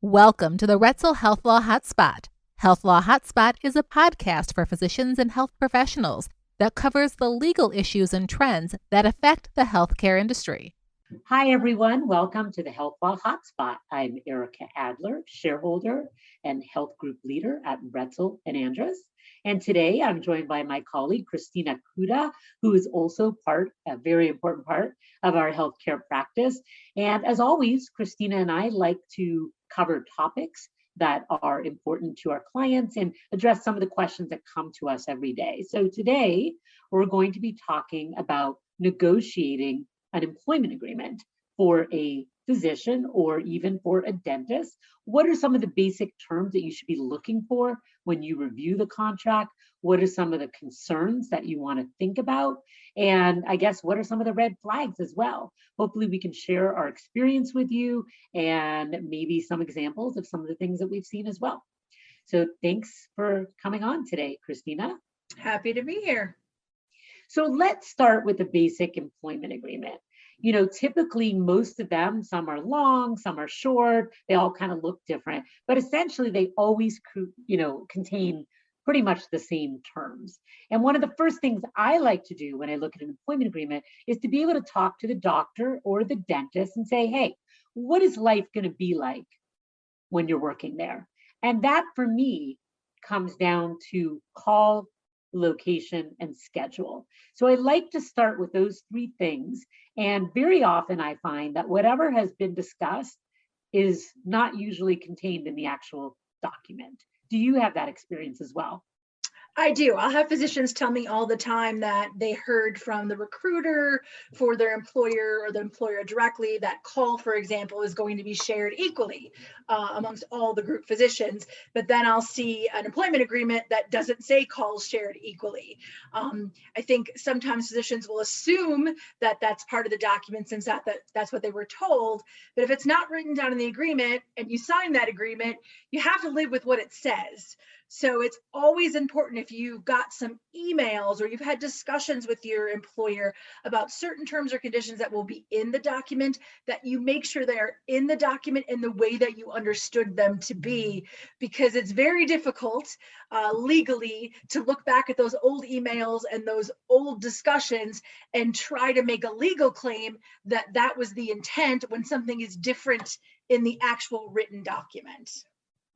Welcome to the Roetzel HealthLaw HotSpot. HealthLaw HotSpot is a podcast for physicians and health professionals that covers the legal issues and trends that affect the healthcare industry. Hi, everyone. Welcome to the HealthLaw HotSpot. I'm Ericka Adler, shareholder and health group leader at Roetzel and Ericka. And today I'm joined by my colleague, Christina Kuta, who is also a very important part of our healthcare practice. And as always, Christina and I like to cover topics that are important to our clients and address some of the questions that come to us every day. So today we're going to be talking about negotiating an employment agreement for a physician or even for a dentist. What are some of the basic terms that you should be looking for when you review the contract? What are some of the concerns that you want to think about? And I guess, what are some of the red flags as well? Hopefully we can share our experience with you and maybe some examples of some of the things that we've seen as well. So thanks for coming on today, Christina. Happy to be here. So let's start with the basic employment agreement. You know, typically most of them, some are long, some are short, they all kind of look different, but essentially they always, contain pretty much the same terms. And one of the first things I like to do when I look at an employment agreement is to be able to talk to the doctor or the dentist and say, hey, what is life going to be like when you're working there? And that for me comes down to call, location, and schedule. So I like to start with those three things. And very often I find that whatever has been discussed is not usually contained in the actual document. Do you have that experience as well? I do. I'll have physicians tell me all the time that they heard from the recruiter for their employer or the employer directly that call, for example, is going to be shared equally amongst all the group physicians. But then I'll see an employment agreement that doesn't say calls shared equally. I think sometimes physicians will assume that that's part of the document since that's what they were told. But if it's not written down in the agreement and you sign that agreement, you have to live with what it says. So it's always important if you've got some emails or you've had discussions with your employer about certain terms or conditions that will be in the document, that you make sure they are in the document in the way that you understood them to be, because it's very difficult legally to look back at those old emails and those old discussions and try to make a legal claim that that was the intent when something is different in the actual written document.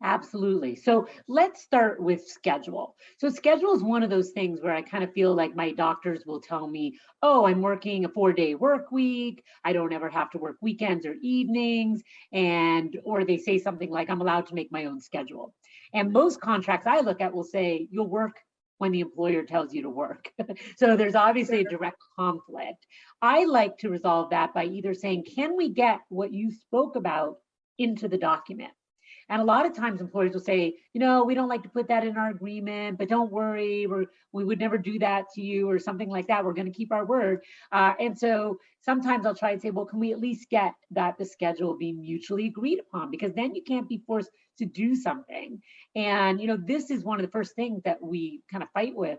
Absolutely. So let's start with schedule. So schedule is one of those things where I kind of feel like my doctors will tell me, oh, I'm working a 4-day work week. I don't ever have to work weekends or evenings. Or they say something like, I'm allowed to make my own schedule. And most contracts I look at will say, you'll work when the employer tells you to work. So there's obviously a direct conflict. I like to resolve that by either saying, can we get what you spoke about into the document? And a lot of times employers will say, we don't like to put that in our agreement, but don't worry, we would never do that to you or something like that. We're going to keep our word. And so sometimes I'll try and say, well, can we at least get that the schedule be mutually agreed upon? Because then you can't be forced to do something. And, this is one of the first things that we kind of fight with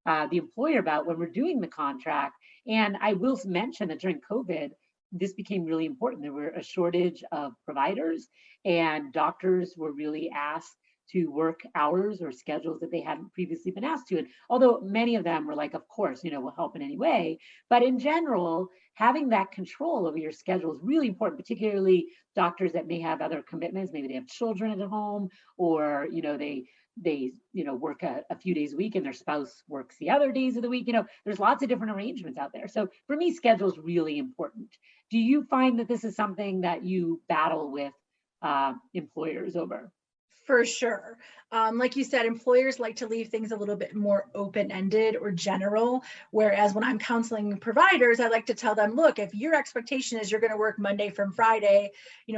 the employer about when we're doing the contract. And I will mention that during COVID, this became really important. There were a shortage of providers and doctors were really asked to work hours or schedules that they hadn't previously been asked to. And although many of them were like, of course, we'll help in any way. But in general, having that control over your schedule is really important, particularly doctors that may have other commitments. Maybe they have children at home or, they work a few days a week and their spouse works the other days of the week. There's lots of different arrangements out there. So for me, schedule is really important. Do you find that this is something that you battle with employers over? For sure. Like you said, employers like to leave things a little bit more open-ended or general, whereas when I'm counseling providers, I like to tell them, look, if your expectation is you're going to work Monday from Friday,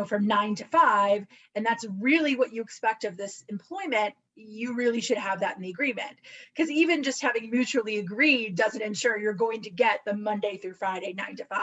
from 9 to 5, and that's really what you expect of this employment, you really should have that in the agreement. Because even just having mutually agreed doesn't ensure you're going to get the Monday through Friday, 9 to 5.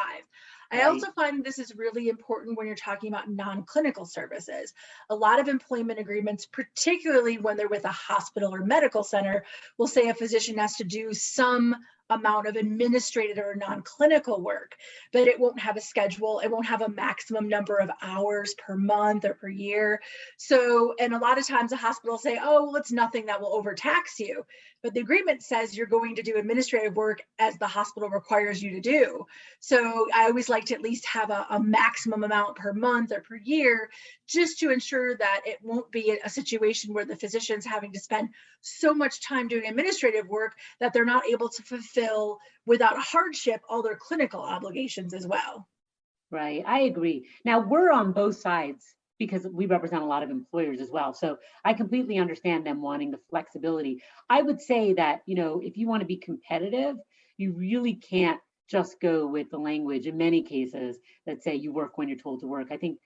I also find this is really important when you're talking about non-clinical services. A lot of employment agreements, particularly when they're with a hospital or medical center, will say a physician has to do some amount of administrative or non-clinical work, but it won't have a schedule. It won't have a maximum number of hours per month or per year. So, and a lot of times the hospital say, oh, well, it's nothing that will overtax you. But the agreement says you're going to do administrative work as the hospital requires you to do. So I always like to at least have a maximum amount per month or per year, just to ensure that it won't be a situation where the physician's having to spend so much time doing administrative work that they're not able to fulfill without hardship all their clinical obligations as well. Right, I agree. Now we're on both sides because we represent a lot of employers as well. So I completely understand them wanting the flexibility. I would say that, if you want to be competitive, you really can't just go with the language in many cases that say you work when you're told to work. I think,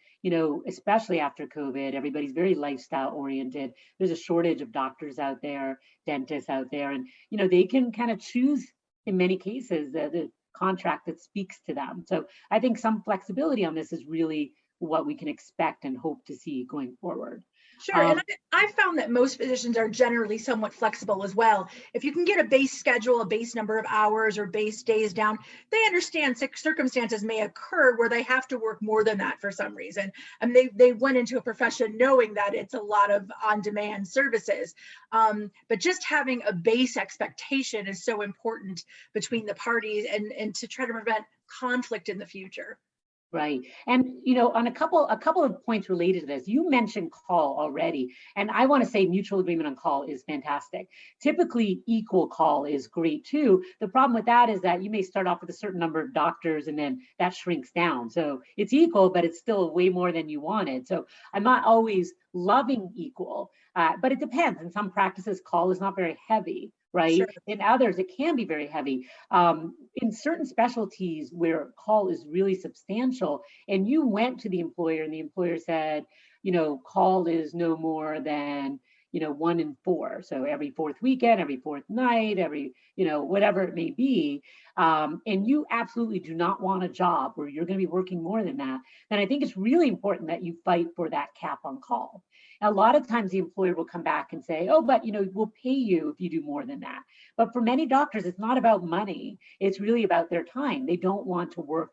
especially after COVID, everybody's very lifestyle oriented. There's a shortage of doctors out there, dentists out there, and, they can kind of choose in many cases the contract that speaks to them. So I think some flexibility on this is really what we can expect and hope to see going forward. Sure. And I found that most physicians are generally somewhat flexible as well. If you can get a base schedule, a base number of hours or base days down, they understand circumstances may occur where they have to work more than that for some reason. And they went into a profession knowing that it's a lot of on-demand services. But just having a base expectation is so important between the parties and to try to prevent conflict in the future. Right. And, on a couple of points related to this, you mentioned call already, and I want to say mutual agreement on call is fantastic. Typically, equal call is great too. The problem with that is that you may start off with a certain number of doctors and then that shrinks down. So it's equal, but it's still way more than you wanted. So I'm not always loving equal, but it depends. In some practices, call is not very heavy. Right. Sure. In others, it can be very heavy. In certain specialties where call is really substantial, and you went to the employer and the employer said, call is no more than, 1 in 4. So every fourth weekend, every fourth night, every, whatever it may be. And you absolutely do not want a job where you're going to be working more than that. Then I think it's really important that you fight for that cap on call. A lot of times the employer will come back and say, oh, but we'll pay you if you do more than that. But for many doctors, it's not about money. It's really about their time. They don't want to work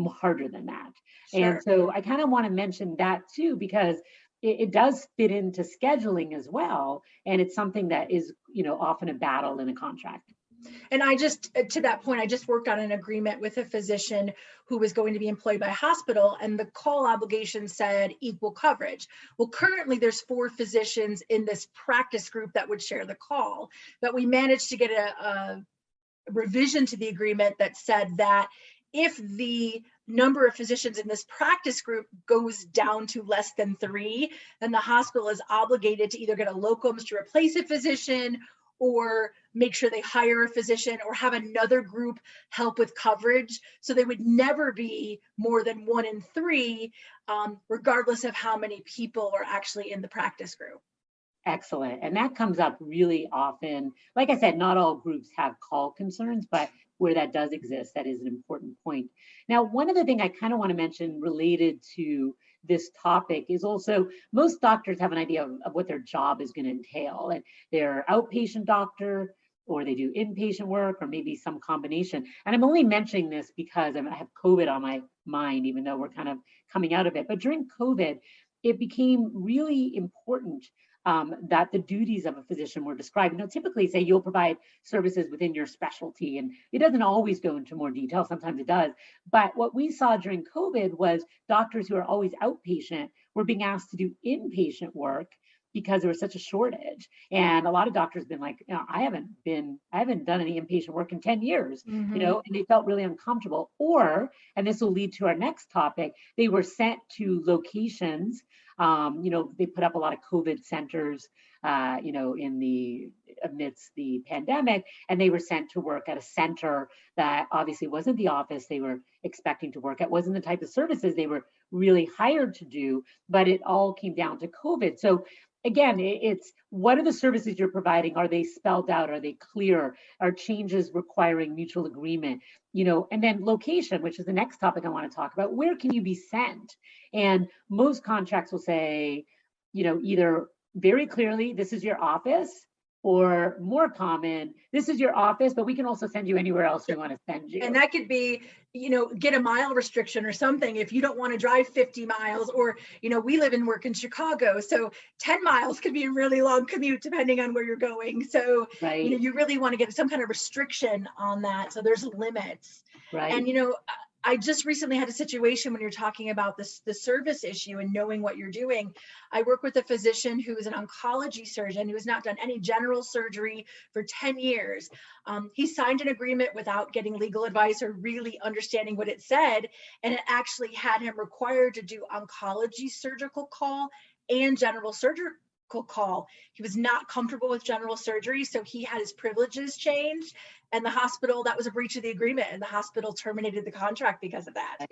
harder than that. Sure. And so I kind of want to mention that too, because it does fit into scheduling as well. And it's something that is, often a battle in a contract. And to that point, I just worked on an agreement with a physician who was going to be employed by a hospital, and the call obligation said equal coverage. Well, currently there's 4 physicians in this practice group that would share the call, but we managed to get a revision to the agreement that said that if the number of physicians in this practice group goes down to less than 3, then the hospital is obligated to either get a locums to replace a physician or make sure they hire a physician or have another group help with coverage. So they would never be more than 1 in 3, regardless of how many people are actually in the practice group. Excellent. And that comes up really often. Like I said, not all groups have call concerns, but where that does exist, that is an important point. Now, one other thing I kind of want to mention related to this topic is also most doctors have an idea of what their job is going to entail. And they're outpatient doctor, or they do inpatient work, or maybe some combination. And I'm only mentioning this because I have COVID on my mind, even though we're kind of coming out of it. But during COVID, it became really important that the duties of a physician were described. Typically say you'll provide services within your specialty, and it doesn't always go into more detail. Sometimes it does. But what we saw during COVID was doctors who are always outpatient were being asked to do inpatient work because there was such a shortage. And a lot of doctors have been like, I haven't done any inpatient work in 10 years, Mm-hmm. And they felt really uncomfortable. Or, and this will lead to our next topic, they were sent to locations. They put up a lot of COVID centers, amidst the pandemic, and they were sent to work at a center that obviously wasn't the office they were expecting to work at, wasn't the type of services they were really hired to do, but it all came down to COVID. So again, it's what are the services you're providing? Are they spelled out? Are they clear? Are changes requiring mutual agreement? And then location, which is the next topic I want to talk about. Where can you be sent? And most contracts will say, either very clearly, this is your office, Or more common, this is your office, but we can also send you anywhere else we want to send you. And that could be, get a mile restriction or something if you don't want to drive 50 miles, or, we live and work in Chicago. So 10 miles could be a really long commute depending on where you're going. So, right. You really want to get some kind of restriction on that. So there's limits. Right. And, I just recently had a situation when you're talking about the service issue and knowing what you're doing. I work with a physician who is an oncology surgeon who has not done any general surgery for 10 years. He signed an agreement without getting legal advice or really understanding what it said. And it actually had him required to do oncology surgical call and general surgical call. He was not comfortable with general surgery, so he had his privileges changed, and the hospital, that was a breach of the agreement, and the hospital terminated the contract because of that.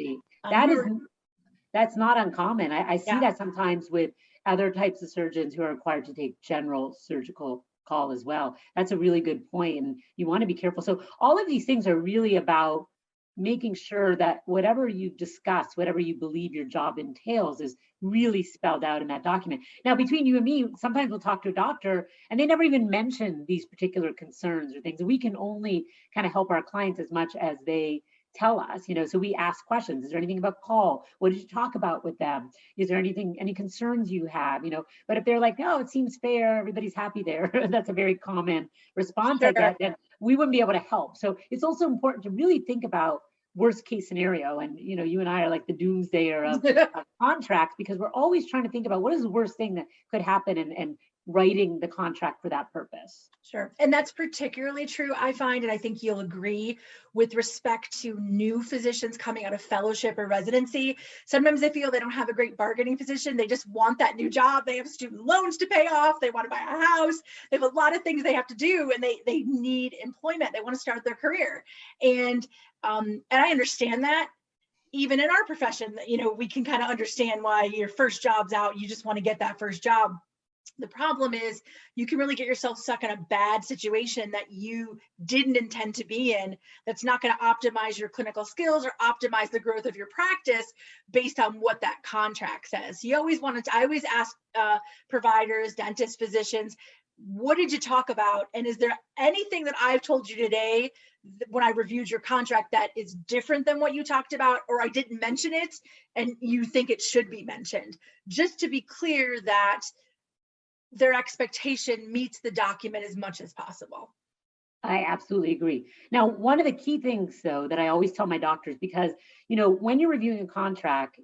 That's not uncommon. I see that sometimes with other types of surgeons who are required to take general surgical call as well. That's a really good point, and you want to be careful. So all of these things are really about making sure that whatever you discuss, whatever you believe your job entails, is really spelled out in that document. Now, between you and me, sometimes we'll talk to a doctor and they never even mention these particular concerns or things. We can only kind of help our clients as much as they tell us, so we ask questions. Is there anything about call? What did you talk about with them? Is there any concerns you have, but if they're like, no, it seems fair, everybody's happy there, that's a very common response I get, then we wouldn't be able to help. So it's also important to really think about worst case scenario. And, you and I are like the doomsdayer of contracts, because we're always trying to think about what is the worst thing that could happen and writing the contract for that purpose. Sure. And that's particularly true, I find, and I think you'll agree, with respect to new physicians coming out of fellowship or residency. Sometimes they feel they don't have a great bargaining position. They just want that new job. They have student loans to pay off. They want to buy a house. They have a lot of things they have to do, and they need employment. They want to start their career. And I understand that. Even in our profession, we can kind of understand why your first job's out. You just want to get that first job. The problem is you can really get yourself stuck in a bad situation that you didn't intend to be in, that's not going to optimize your clinical skills or optimize the growth of your practice based on what that contract says. I always ask providers, dentists, physicians, what did you talk about? And is there anything that I've told you today when I reviewed your contract that is different than what you talked about, or I didn't mention it and you think it should be mentioned? Just to be clear that their expectation meets the document as much as possible. I absolutely agree. Now, one of the key things, though, that I always tell my doctors, because, when you're reviewing a contract,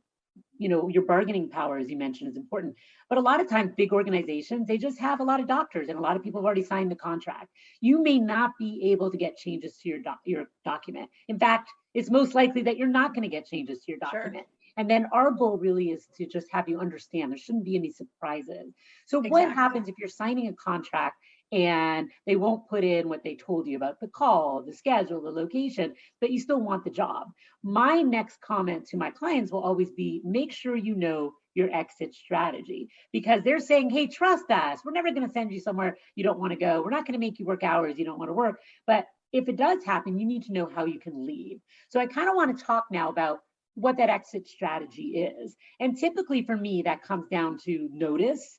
your bargaining power, as you mentioned, is important. But a lot of times, big organizations, they just have a lot of doctors and a lot of people have already signed the contract. You may not be able to get changes to your document. In fact, it's most likely that you're not going to get changes to your document. Sure. And then our goal really is to just have you understand there shouldn't be any surprises. So What happens if you're signing a contract and they won't put in what they told you about the call, the schedule, the location, but you still want the job? My next comment to my clients will always be, make sure you know your exit strategy, because they're saying, hey, trust us. We're never going to send you somewhere you don't want to go. We're not going to make you work hours you don't want to work. But if it does happen, you need to know how you can leave. So I kind of want to talk now about what that exit strategy is. And typically for me, that comes down to notice,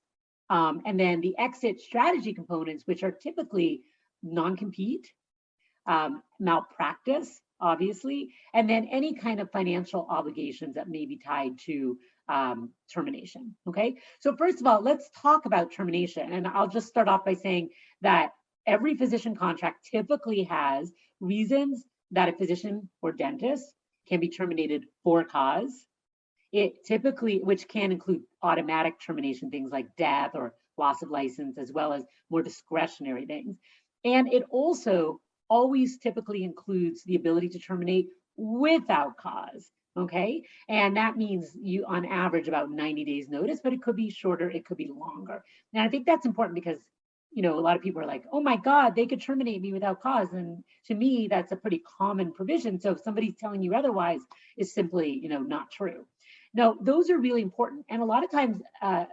and then the exit strategy components, which are typically non-compete, malpractice, obviously, and then any kind of financial obligations that may be tied to termination. Okay, so first of all, let's talk about termination. And I'll just start off by saying that every physician contract typically has reasons that a physician or dentist can be terminated for cause. It typically, which can include automatic termination, things like death or loss of license, as well as more discretionary things. And it also always typically includes the ability to terminate without cause. Okay, and that means you, on average, about 90 days notice, but it could be shorter, it could be longer. And I think that's important because a lot of people are like, oh my God, they could terminate me without cause. And to me, that's a pretty common provision. So if somebody's telling you otherwise, it's simply, not true. Now, those are really important. And a lot of times, a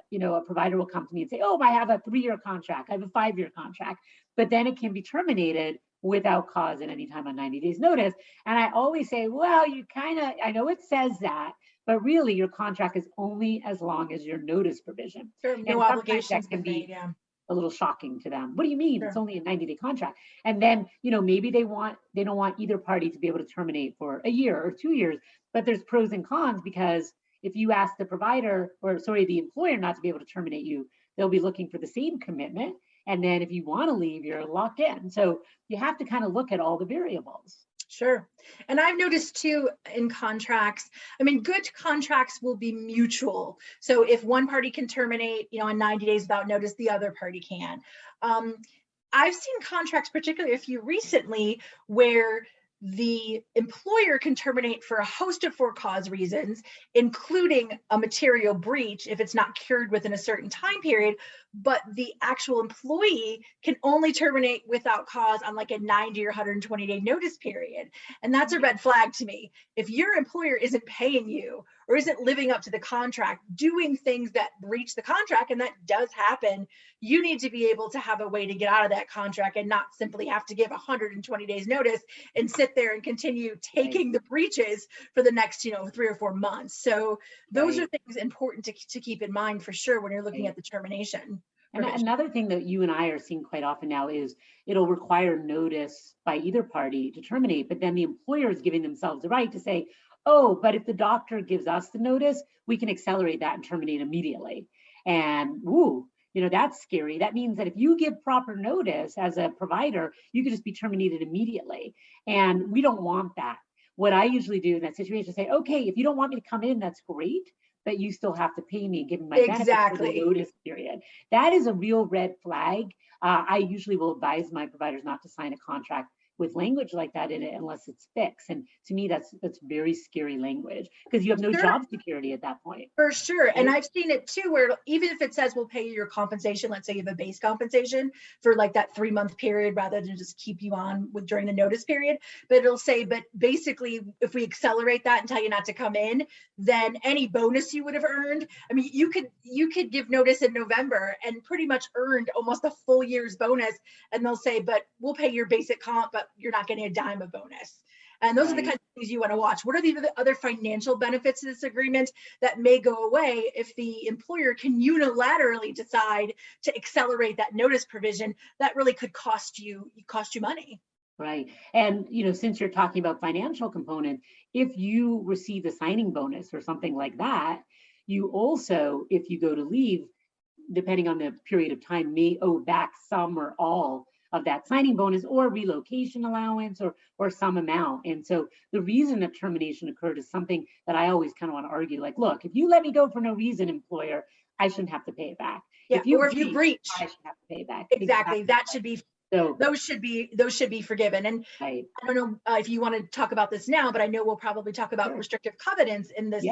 provider will come to me and say, oh, I have a 3-year contract, I have a 5-year contract, but then it can be terminated without cause at any time on 90 days notice. And I always say, well, I know it says that, but really your contract is only as long as your notice provision. Sure, no obligations can be. Yeah. a little shocking to them. What do you mean? Sure. It's only a 90-day contract. And then, maybe they don't want either party to be able to terminate for a year or 2 years, but there's pros and cons, because if you ask the the employer not to be able to terminate you, they'll be looking for the same commitment. And then if you want to leave, you're locked in. So you have to kind of look at all the variables. Sure. And I've noticed too in contracts, good contracts will be mutual. So if one party can terminate, in 90 days without notice, the other party can. I've seen contracts, particularly a few recently, where the employer can terminate for a host of for-cause reasons, including a material breach if it's not cured within a certain time period, but the actual employee can only terminate without cause on like a 90 or 120-day notice period. And that's a red flag to me. If your employer isn't paying you or isn't living up to the contract, doing things that breach the contract, and that does happen, you need to be able to have a way to get out of that contract and not simply have to give 120 days notice and sit there and continue taking the breaches for the next 3 or 4 months. So those are things important to keep in mind for sure when you're looking at the termination. And another thing that you and I are seeing quite often now is it'll require notice by either party to terminate, but then the employer is giving themselves the right to say, oh, but if the doctor gives us the notice, we can accelerate that and terminate immediately. And that's scary. That means that if you give proper notice as a provider, you could just be terminated immediately. And we don't want that. What I usually do in that situation is say, okay, if you don't want me to come in, that's great, but you still have to pay me and give me my benefits for the notice period. That is a real red flag. I usually will advise my providers not to sign a contract with language like that in it unless it's fixed. And to me, that's very scary language, because you have no job security at that point. For sure. And I've seen it too, where even if it says we'll pay you your compensation, let's say you have a base compensation for like that 3-month period rather than just keep you on during the notice period, but it'll say, but basically if we accelerate that and tell you not to come in, then any bonus you would have earned, you could give notice in November and pretty much earned almost a full year's bonus. And they'll say, but we'll pay your basic comp, but you're not getting a dime of bonus. And those are the kinds of things you want to watch. What are the other financial benefits of this agreement that may go away if the employer can unilaterally decide to accelerate that notice provision that really could cost you money? Right. And, since you're talking about financial component, if you receive a signing bonus or something like that, you also, if you go to leave, depending on the period of time, may owe back some or all of that signing bonus or relocation allowance or some amount. And so the reason that termination occurred is something that I always kind of want to argue, like, look, if you let me go for no reason, employer, I shouldn't have to pay it back. Yeah, if you breach, I should have to pay it back. Exactly. That should be, those should be forgiven. And I don't know if you want to talk about this now, but I know we'll probably talk about restrictive covenants in this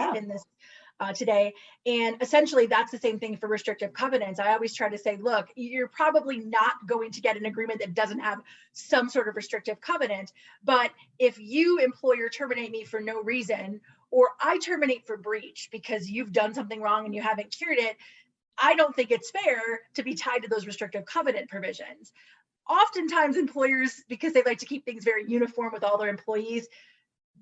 today. And essentially that's the same thing for restrictive covenants. I always try to say, look, you're probably not going to get an agreement that doesn't have some sort of restrictive covenant. But if you, employer, terminate me for no reason, or I terminate for breach because you've done something wrong and you haven't cured it, I don't think it's fair to be tied to those restrictive covenant provisions. Oftentimes employers, because they like to keep things very uniform with all their employees,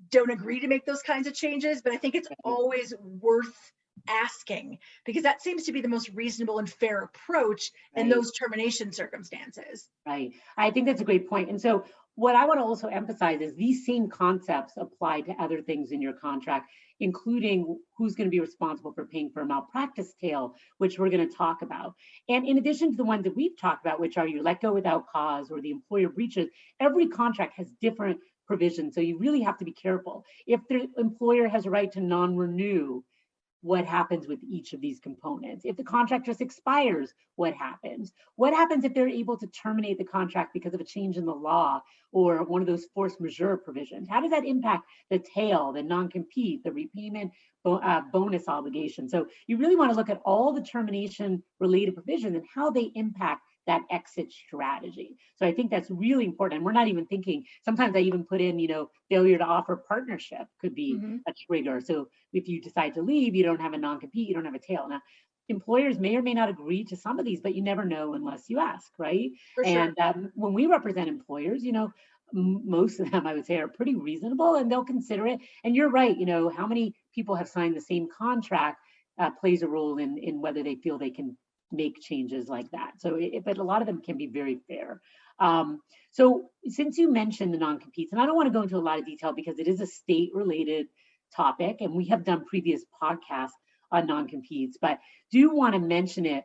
don't agree to make those kinds of changes, but I think it's always worth asking, because that seems to be the most reasonable and fair approach in those termination circumstances. Right. I think that's a great point. And so what I want to also emphasize is these same concepts apply to other things in your contract, including who's going to be responsible for paying for a malpractice tail, which we're going to talk about. And in addition to the ones that we've talked about, which are you let go without cause or the employer breaches, every contract has different provisions. So you really have to be careful. If the employer has a right to non-renew, what happens with each of these components? If the contract just expires, what happens? What happens if they're able to terminate the contract because of a change in the law or one of those force majeure provisions? How does that impact the tail, the non-compete, the repayment bonus obligation? So you really want to look at all the termination related provisions and how they impact that exit strategy. So I think that's really important. And we're not even thinking, sometimes I even put in, failure to offer partnership could be a trigger. So if you decide to leave, you don't have a non-compete, you don't have a tail. Now, employers may or may not agree to some of these, but you never know unless you ask, right? For sure. And when we represent employers, most of them, I would say, are pretty reasonable and they'll consider it. And you're right, how many people have signed the same contract plays a role in whether they feel they can make changes like that. So, but a lot of them can be very fair. So since you mentioned the non-competes, and I don't want to go into a lot of detail because it is a state-related topic, and we have done previous podcasts on non-competes, but do want to mention it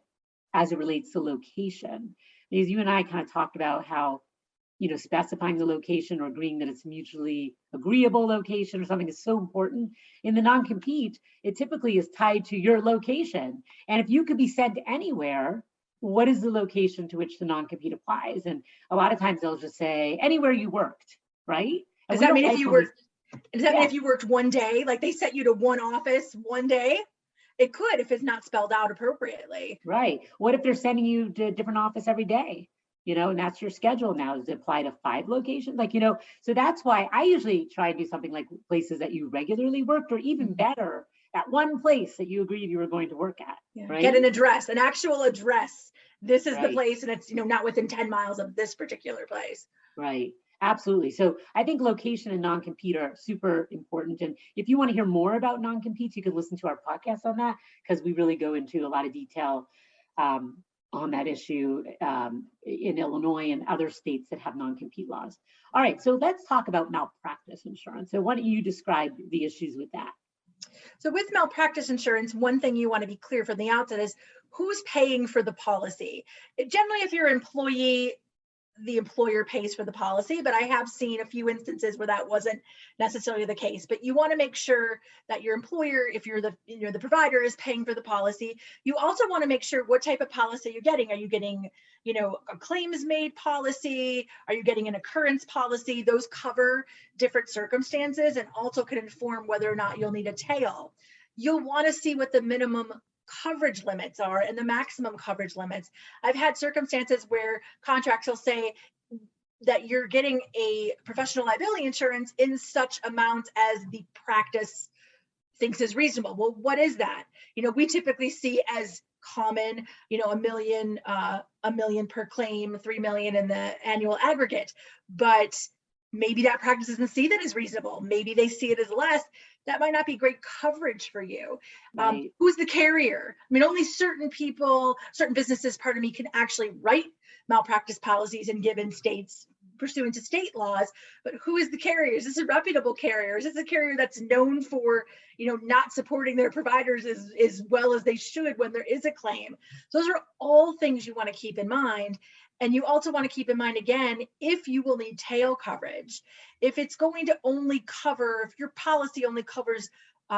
as it relates to location. Because you and I kind of talked about how, specifying the location or agreeing that it's mutually agreeable location or something is so important. In the non-compete, it typically is tied to your location. And if you could be sent anywhere, what is the location to which the non-compete applies? And a lot of times they'll just say anywhere you worked, right? Does that mean if you worked? Does that mean if you worked one day, like they sent you to one office one day? It could if it's not spelled out appropriately. Right. What if they're sending you to a different office every day? And that's your schedule now. Does it apply to 5 locations? So that's why I usually try to do something like places that you regularly worked, or even better, at one place that you agreed you were going to work at. Yeah. Right? Get an address, an actual address. This is the place, and it's not within 10 miles of this particular place. Right. Absolutely. So I think location and non-compete are super important. And if you want to hear more about non-competes, you can listen to our podcast on that, because we really go into a lot of detail on that issue in Illinois and other states that have non-compete laws. All right, so let's talk about malpractice insurance. So why don't you describe the issues with that? So with malpractice insurance, one thing you want to be clear from the outset is who's paying for the policy. Generally, if you're an employee, the employer pays for the policy, but I have seen a few instances where that wasn't necessarily the case. But you want to make sure that your employer, if you're the provider, is paying for the policy. You also want to make sure what type of policy you're getting. Are you getting, a claims made policy? Are you getting an occurrence policy? Those cover different circumstances and also can inform whether or not you'll need a tail. You'll want to see what the minimum coverage limits are and the maximum coverage limits. I've had circumstances where contracts will say that you're getting a professional liability insurance in such amount as the practice thinks is reasonable. Well, what is that? We typically see as common, $1 million per claim, 3 million in the annual aggregate, but maybe that practice doesn't see that as reasonable. Maybe they see it as less. That might not be great coverage for you. Right. Who's the carrier? Only certain businesses, can actually write malpractice policies in given states pursuant to state laws, but who is the carrier? Is this a reputable carrier? Is this a carrier that's known for, not supporting their providers as well as they should when there is a claim? Those are all things you want to keep in mind. And you also want to keep in mind, again, if you will need tail coverage, if it's going to only cover, if your policy only covers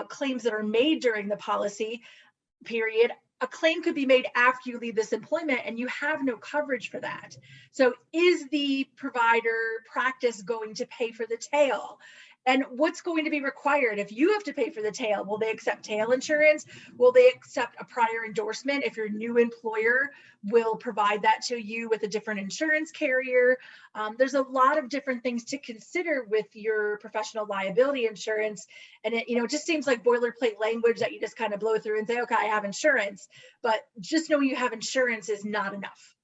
claims that are made during the policy period, a claim could be made after you leave this employment and you have no coverage for that. So is the provider practice going to pay for the tail? And what's going to be required if you have to pay for the tail? Will they accept tail insurance? Will they accept a prior endorsement if your new employer will provide that to you with a different insurance carrier? There's a lot of different things to consider with your professional liability insurance. And it just seems like boilerplate language that you just kind of blow through and say, okay, I have insurance. But just knowing you have insurance is not enough.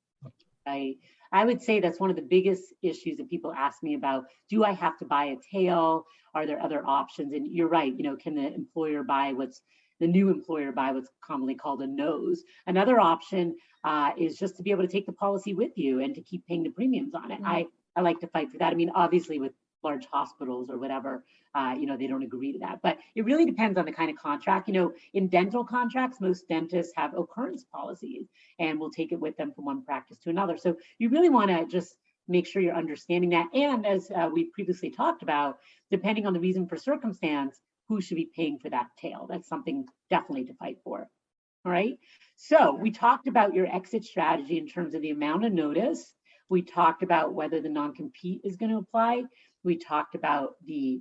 I would say that's one of the biggest issues that people ask me about. Do I have to buy a tail? Are there other options? And you're right, can the new employer buy what's commonly called a nose? Another option is just to be able to take the policy with you and to keep paying the premiums on it. Mm-hmm. I like to fight for that. Obviously with large hospitals or whatever, they don't agree to that. But it really depends on the kind of contract. In dental contracts, most dentists have occurrence policies and will take it with them from one practice to another. So you really want to just make sure you're understanding that. And as we previously talked about, depending on the reason for circumstance, who should be paying for that tail? That's something definitely to fight for. All right. So we talked about your exit strategy in terms of the amount of notice. We talked about whether the non-compete is going to apply. We talked about the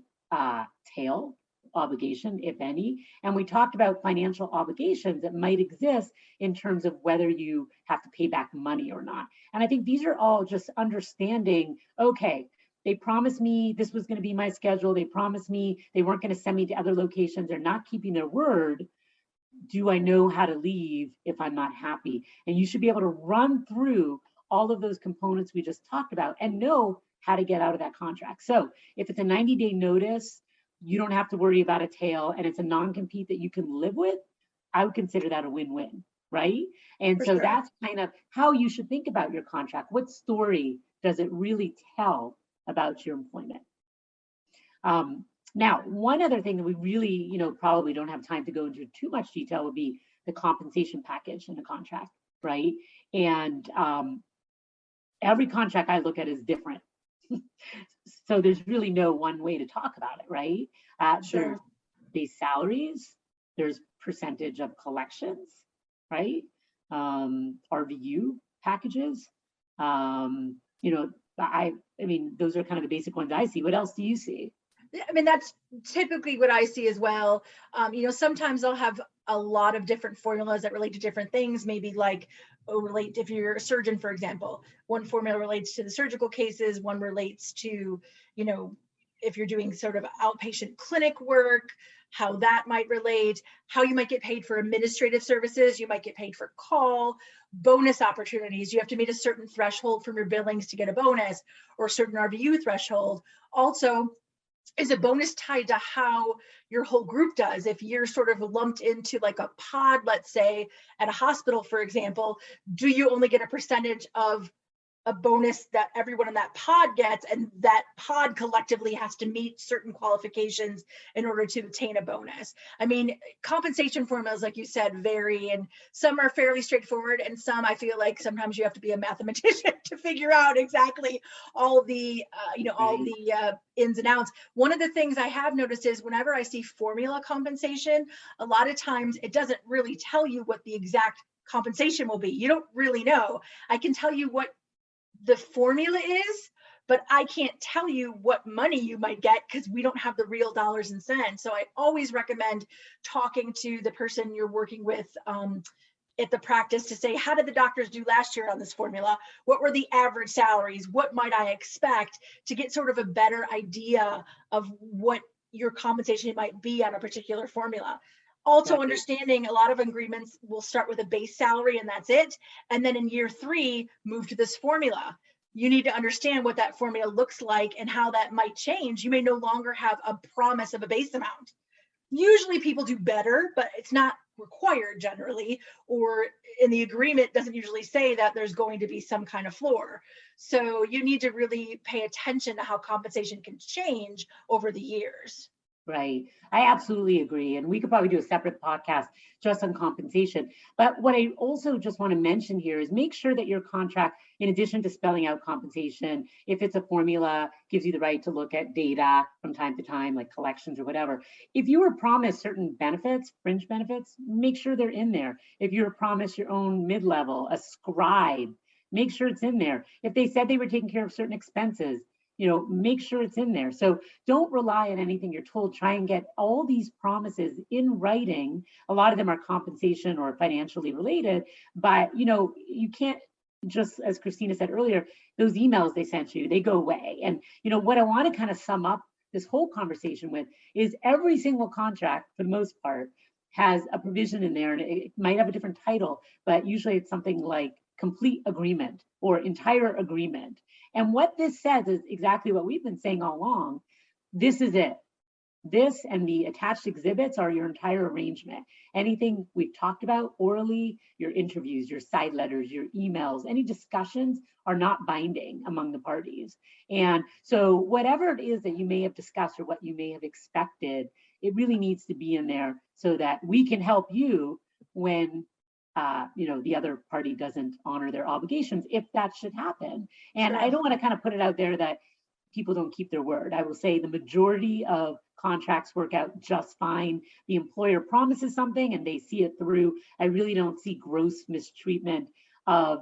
tail obligation, if any, and we talked about financial obligations that might exist in terms of whether you have to pay back money or not. And I think these are all just understanding, okay, they promised me this was going to be my schedule. They promised me they weren't going to send me to other locations. They're not keeping their word. Do I know how to leave if I'm not happy? And you should be able to run through all of those components we just talked about and know how to get out of that contract. So if it's a 90-day notice, you don't have to worry about a tail and it's a non-compete that you can live with, I would consider that a win-win, right? And For so sure. that's kind of how you should think about your contract. What story does it really tell about your employment? Now, one other thing that we really, probably don't have time to go into too much detail would be the compensation package in the contract, right? And every contract I look at is different. So there's really no one way to talk about it, right? Sure. There's base salaries, there's percentage of collections, right? RVU packages. I mean, those are kind of the basic ones I see. What else do you see? I mean, that's typically what I see as well. Sometimes I'll have a lot of different formulas that relate to different things, maybe like relate if you're a surgeon, for example, one formula relates to the surgical cases, one relates to, if you're doing sort of outpatient clinic work, how that might relate, how you might get paid for administrative services, you might get paid for call, bonus opportunities. You have to meet a certain threshold from your billings to get a bonus, or a certain RVU threshold. Also, is a bonus tied to how your whole group does? If you're sort of lumped into like a pod, let's say at a hospital, for example, do you only get a percentage of a bonus that everyone in that pod gets, and that pod collectively has to meet certain qualifications in order to obtain a bonus? I mean, compensation formulas, like you said, vary, and some are fairly straightforward, and some I feel like sometimes you have to be a mathematician to figure out exactly all the ins and outs. One of the things I have noticed is whenever I see formula compensation, a lot of times it doesn't really tell you what the exact compensation will be. You don't really know. I can tell you what the formula is, but I can't tell you what money you might get because we don't have the real dollars and cents. So I always recommend talking to the person you're working with at the practice to say, how did the doctors do last year on this formula? What were the average salaries? What might I expect, to get sort of a better idea of what your compensation might be on a particular formula. Also, understanding a lot of agreements will start with a base salary and that's it. And then in year 3, move to this formula. You need to understand what that formula looks like and how that might change. You may no longer have a promise of a base amount. Usually people do better, but it's not required generally, or in the agreement doesn't usually say that there's going to be some kind of floor. So you need to really pay attention to how compensation can change over the years. Right. I absolutely agree. And we could probably do a separate podcast just on compensation. But what I also just want to mention here is make sure that your contract, in addition to spelling out compensation, if it's a formula, gives you the right to look at data from time to time, like collections or whatever. If you were promised certain benefits, fringe benefits, make sure they're in there. If you were promised your own mid-level, a scribe, make sure it's in there. If they said they were taking care of certain expenses, make sure it's in there. So don't rely on anything you're told. Try and get all these promises in writing. A lot of them are compensation or financially related, but you can't just, as Christina said earlier, those emails they sent you, they go away. And what I want to kind of sum up this whole conversation with is every single contract, for the most part, has a provision in there, and it might have a different title, but usually it's something like complete agreement or entire agreement. And what this says is exactly what we've been saying all along. This is it. This and the attached exhibits are your entire arrangement. Anything we've talked about orally, your interviews, your side letters, your emails, any discussions are not binding among the parties. And so whatever it is that you may have discussed or what you may have expected, it really needs to be in there so that we can help you when the other party doesn't honor their obligations, if that should happen. And I don't want to kind of put it out there that people don't keep their word. I will say the majority of contracts work out just fine. The employer promises something and they see it through. I really don't see gross mistreatment of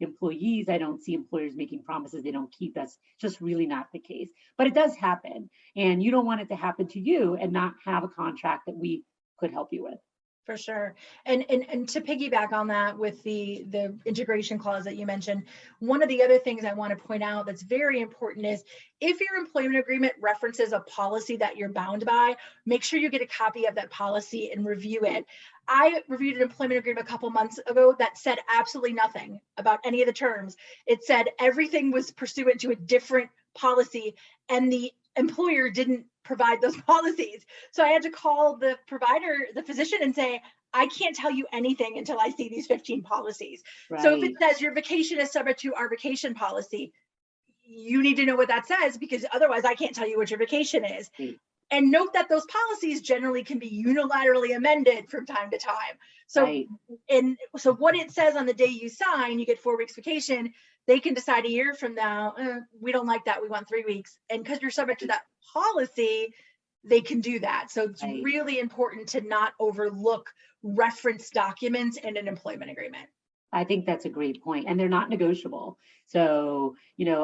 employees. I don't see employers making promises they don't keep. That's just really not the case. But it does happen, and you don't want it to happen to you and not have a contract that we could help you with. For sure. And to piggyback on that with the integration clause that you mentioned, one of the other things I want to point out that's very important is if your employment agreement references a policy that you're bound by, make sure you get a copy of that policy and review it. I reviewed an employment agreement a couple months ago that said absolutely nothing about any of the terms. It said everything was pursuant to a different policy, and the employer didn't provide those policies. So I had to call the provider, the physician, and say, I can't tell you anything until I see these 15 policies. Right. So if it says your vacation is subject to our vacation policy, you need to know what that says, because otherwise I can't tell you what your vacation is. Right. And note that those policies generally can be unilaterally amended from time to time. So, Right. and so what it says on the day you sign, you get 4 weeks vacation. They can decide a year from now, we don't like that, we want 3 weeks. And because you're subject to that policy, they can do that. So it's Right. really important to not overlook reference documents in an employment agreement. I think that's a great point, and they're not negotiable. So,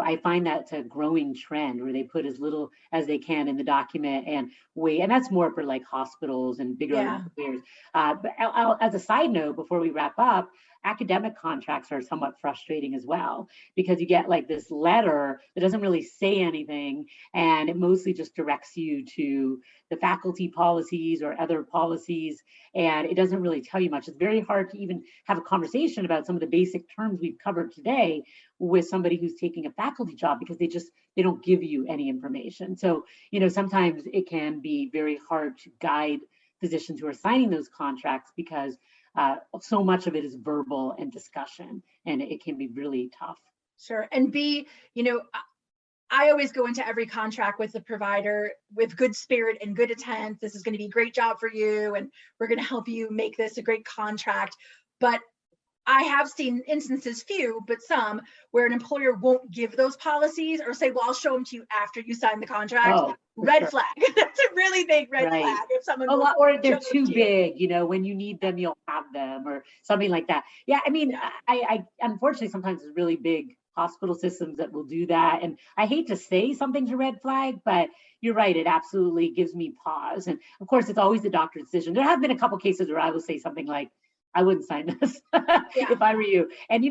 I find that's a growing trend where they put as little as they can in the document and wait. And that's more for like hospitals and bigger employers. But as a side note, before we wrap up, academic contracts are somewhat frustrating as well, because you get like this letter that doesn't really say anything, and it mostly just directs you to the faculty policies or other policies, and it doesn't really tell you much. It's very hard to even have a conversation about some of the basic terms we've covered today with somebody who's taking a faculty job, because they don't give you any information. So, sometimes it can be very hard to guide physicians who are signing those contracts, because so much of it is verbal and discussion, and it can be really tough. Sure. And I always go into every contract with the provider with good spirit and good intent. This is going to be a great job for you, and we're going to help you make this a great contract. But I have seen instances, few, but some, where an employer won't give those policies or say, well, I'll show them to you after you sign the contract. Red flag. That's a really big red flag. If someone or they're too big, when you need them, you'll have them, or something like that. Yeah, I mean, I unfortunately, sometimes it's really big hospital systems that will do that. And I hate to say something's a red flag, but you're right, it absolutely gives me pause. And of course, it's always the doctor's decision. There have been a couple cases where I will say something like, I wouldn't sign this if I were you. And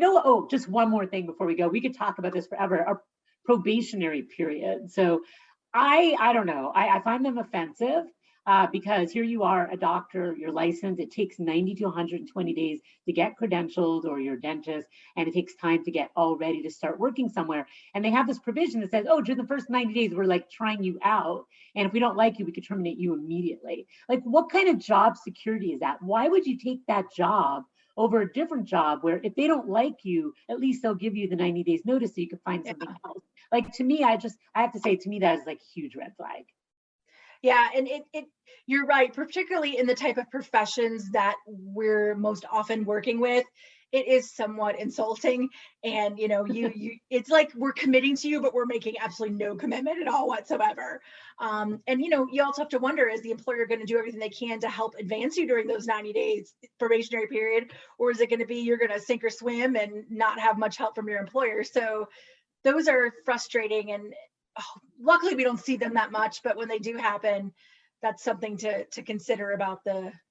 just one more thing before we go. We could talk about this forever. A probationary period. So I don't know. I find them offensive because here you are, a doctor, you're licensed. It takes 90 to 120 days to get credentialed, or your dentist, and it takes time to get all ready to start working somewhere. And they have this provision that says, during the first 90 days, we're like trying you out. And if we don't like you, we could terminate you immediately. Like, what kind of job security is that? Why would you take that job over a different job where if they don't like you, at least they'll give you the 90 days notice so you can find something else? Like, to me, I have to say, to me, that is like a huge red flag. Yeah, and you're right, particularly in the type of professions that we're most often working with, it is somewhat insulting. And you it's like we're committing to you, but we're making absolutely no commitment at all whatsoever. And you also have to wonder, is the employer going to do everything they can to help advance you during those 90 days probationary period, or is it going to be you're going to sink or swim and not have much help from your employer? So those are frustrating, and luckily we don't see them that much, but when they do happen, that's something to consider about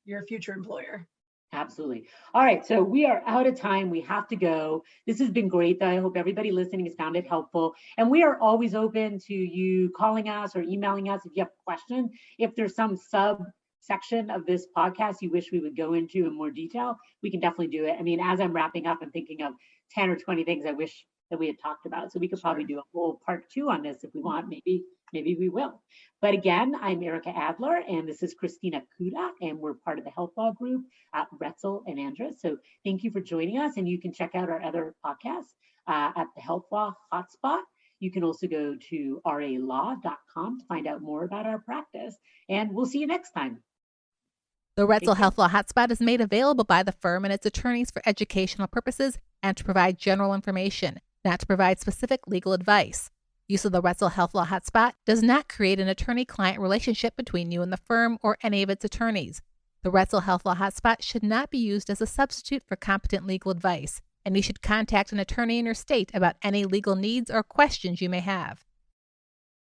your future employer. Absolutely. All right. So we are out of time. We have to go. This has been great, though. I hope everybody listening has found it helpful. And we are always open to you calling us or emailing us if you have a question. If there's some subsection of this podcast you wish we would go into in more detail, we can definitely do it. I mean, as I'm wrapping up, I'm thinking of 10 or 20 things I wish that we had talked about. So we could probably do a whole part 2 on this if we want. Maybe we will. But again, I'm Ericka Adler, and this is Christina Kuta, and we're part of the HealthLaw group at Roetzel and Andrus. So thank you for joining us, and you can check out our other podcasts at the HealthLaw HotSpot. You can also go to ralaw.com to find out more about our practice, and we'll see you next time. The Roetzel HealthLaw Hotspot is made available by the firm and its attorneys for educational purposes and to provide general information, not to provide specific legal advice. Use of the Roetzel HealthLaw Hotspot does not create an attorney-client relationship between you and the firm or any of its attorneys. The Roetzel HealthLaw Hotspot should not be used as a substitute for competent legal advice, and you should contact an attorney in your state about any legal needs or questions you may have.